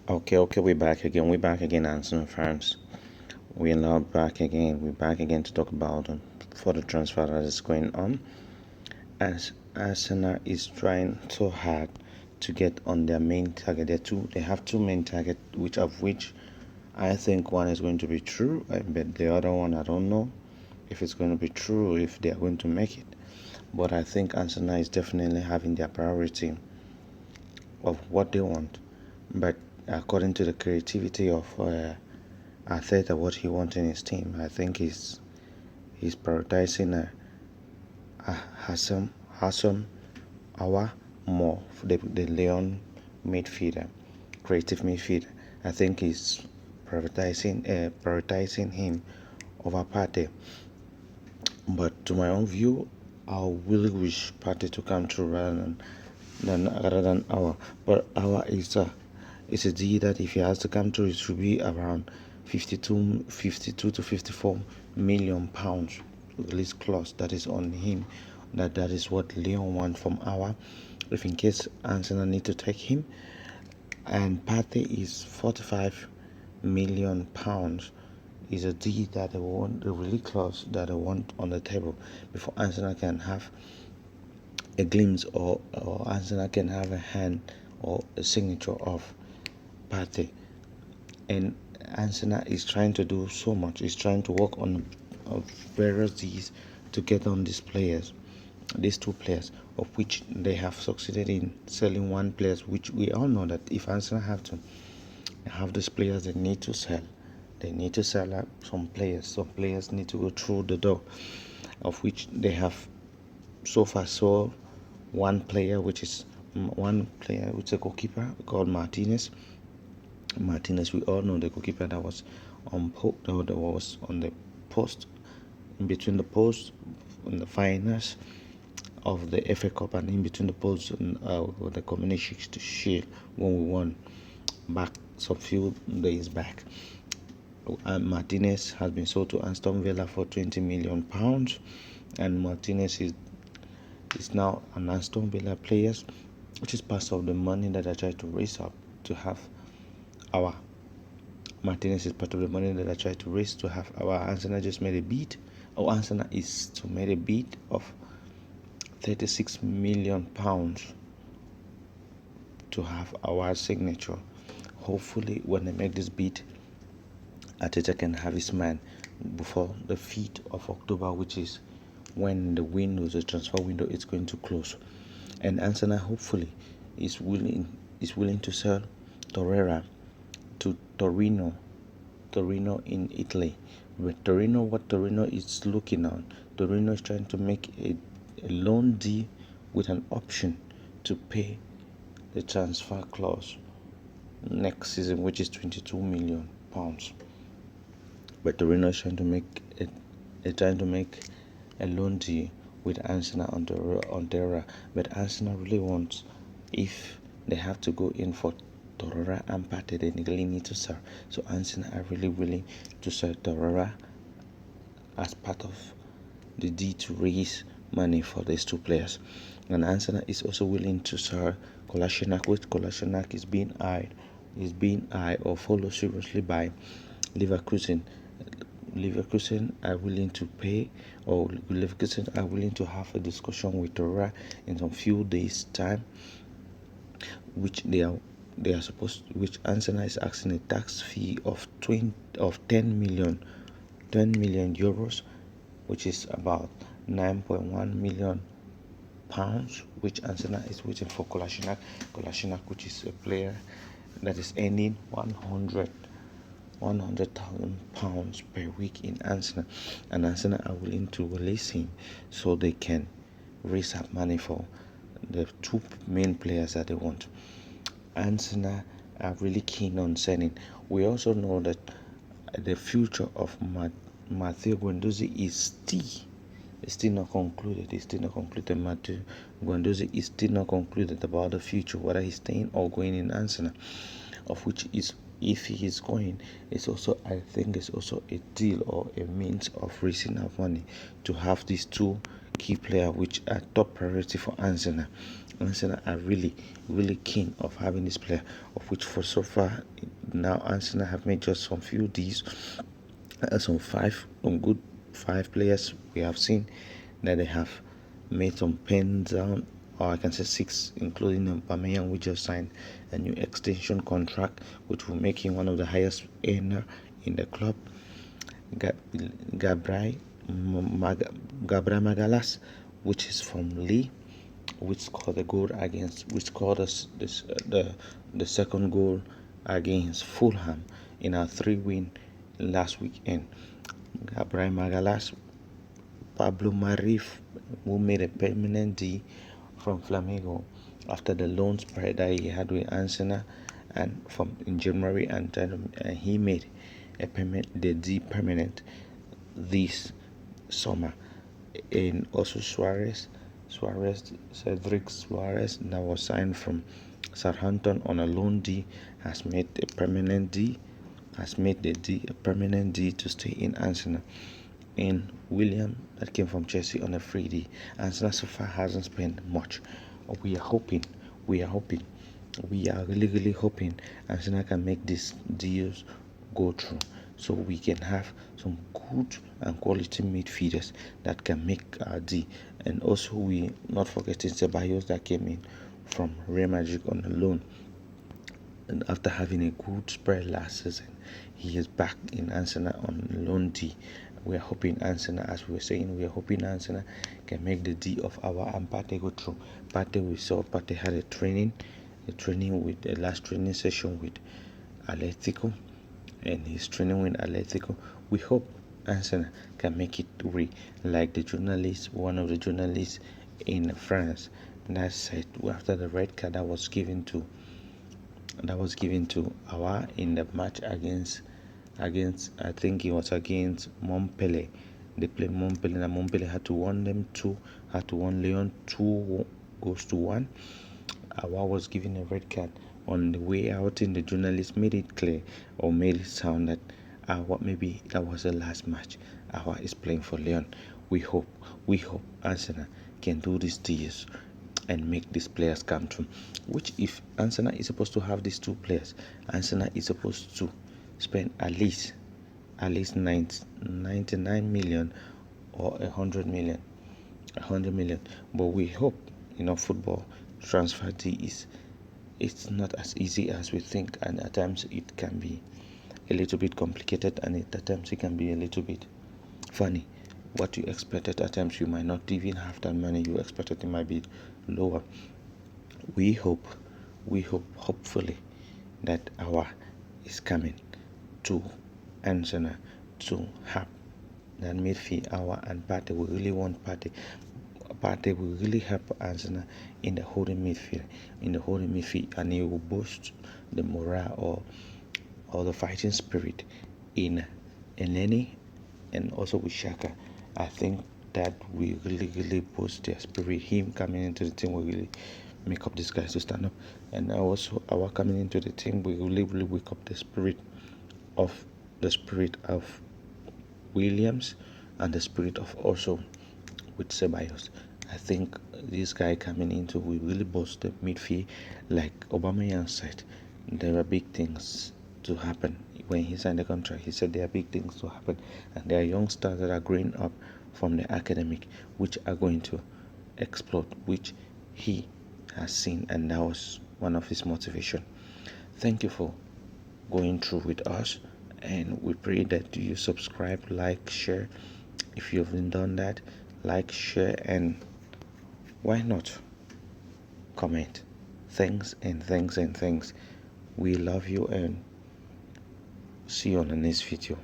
Okay, we're back again. We're back again, Arsenal fans. We are now back again. We're back again to talk about further transfer that is going on. As Arsenal is trying so hard to get on their main target. They have two main targets, which I think one is going to be true, but the other one I don't know if it's going to be true, if they are going to make it. But I think Arsenal is definitely having their priority of what they want. But according to the creativity of Arteta, what he wants in his team, I think he's prioritizing Houssem, Houssem, Aouar more, the Leon midfielder, creative midfielder. I think he's prioritizing him over Partey. But to my own view, I really wish Partey to come through rather than Aouar. But Aouar is a deal that if he has to come through, it should be around 52 to 54 million pounds release clause that is on him. That is what Leon wants from Aouar. If in case Arsenal need to take him, and Partey is 45 million pounds is a deal that they want, the release clause that they want on the table before Arsenal can have a glimpse or Arsenal can have a hand or a signature of Partey. And Arsenal is trying to do so much. It's trying to work on various deals to get on these two players, of which they have succeeded in selling one player, which we all know that if Arsenal have to have these players, they need to sell. They need to sell some players. Some players need to go through the door, of which they have so far sold one player, which is a goalkeeper called Martinez. We all know the goalkeeper that was that was on the post, in between the posts in the finals of the FA Cup and in between the posts in the Community Shield when we won back some few days back. Martinez has been sold to Aston Villa for £20 million, and Martinez is now an Aston Villa player, which is part of the money that I tried to raise up to have our Martinez is part of the money that I tried to raise to have our Arsenal just made a bid. Arsenal is to make a bid of £36 million to have our signature. Hopefully, when they make this bid, Arteta can have his man before the 5th of October, which is when the transfer window is going to close. And Arsenal hopefully is willing to sell Torreira to Torino in Italy. But what Torino is looking on, Torino is trying to make a loan deal with an option to pay the transfer clause next season, which is £22 million. But Torino is trying to make a loan deal with Arsenal on Torreira. But Arsenal really wants, if they have to go in for Aouar and Partey, they really need to sell. So Arsenal are really willing to sell Aouar as part of the deal to raise money for these two players. And Arsenal is also willing to sell Kolasinac, which Kolasinac is being eyed or followed seriously by Leverkusen. Leverkusen are willing to pay, or Leverkusen are willing to have a discussion with Aouar in some few days' time, which they are supposed, which Arsenal is asking a tax fee of 10 million euros, which is about 9.1 million pounds, which Arsenal is waiting for Kolasinac, which is a player that is earning 100,000 pounds per week in Arsenal, and Arsenal are willing to release him so they can raise up money for the two main players that they want. Arsenal are really keen on selling. We also know that the future of Matteo Guendouzi is still not concluded. Matteo Guendouzi is still not concluded about the future, whether he's staying or going in Arsenal, of which is, if he is going, it's also, I think it's also a deal or a means of raising up money to have these two key players, which are top priority for Arsenal. Arsenal are really, really keen of having this player, of which for so far now Arsenal have made just some few deals, some good 5 players we have seen that they have made some pens down, or I can say 6, including Aubameyang, which just signed a new extension contract, which will make him one of the highest earner in the club. Gabriel Magalas, which is from Lee, which scored the second goal against Fulham in our 3-win last weekend. Gabriel Magalas, Pablo Marif, who made a permanent D from Flamengo after the loan spread that he had with Arsenal and from in January, and he made the D permanent this summer. And also Cedric Suarez, that was signed from Southampton on a loan D, has made the D a permanent D to stay in Arsenal. And William, that came from Chelsea on a free D. Arsenal so far hasn't spent much. We are really, really hoping Arsenal can make these deals go through, so we can have some good and quality midfielders that can make our D. And also, we not forgetting Ceballos, that came in from Real Madrid on a loan, and after having a good spread last season, he is back in Arsenal on loan D. We are hoping Arsenal, as we were saying, Arsenal can make the D of Aouar and Partey go through. Partey had the last training session with Atletico, and he's training with Atletico. We hope Arsenal can make it through, like one of the journalists in France, that said after the red card that was given to Aouar in the match against I think it was against Montpellier. They played Montpellier, and Montpellier had to warn Lyon 2-1. Aouar was given a red card. On the way out, the journalist made it clear, or made it sound that maybe that was the last match Aouar is playing for Lyon. We hope Arsenal can do this deals and make these players come true. Which, if Arsenal is supposed to have these 2 players, Arsenal is supposed to spend at least 99 million or 100 million. But we hope, football transfer it's not as easy as we think, and at times it can be a little bit complicated, and at times it can be a little bit funny. What you expected, at times you might not even have that money you expected, it might be lower. We hope hopefully that Aouar is coming to Arsenal to have that midfield. Aouar and Partey, we really want Partey. Partey will really help Arsenal in the holding midfield, and he will boost the morale or the fighting spirit in Elneny and also with Xhaka. I think that we really boost their spirit. Him coming into the team will really make up these guys to stand up, and also our coming into the team will really wake up the spirit of Williams, and the spirit of also with Ceballos. I think this guy coming into will really boost the midfield. Like Aubameyang said, there are big things to happen. When he signed the contract, he said there are big things to happen, and there are youngsters that are growing up from the academic, which are going to explode, which he has seen, and that was one of his motivation. Thank you for going through with us, and we pray that you subscribe, like, share. If you haven't done that, like, share, and why not comment. Thanks. We love you, and see you on the next video.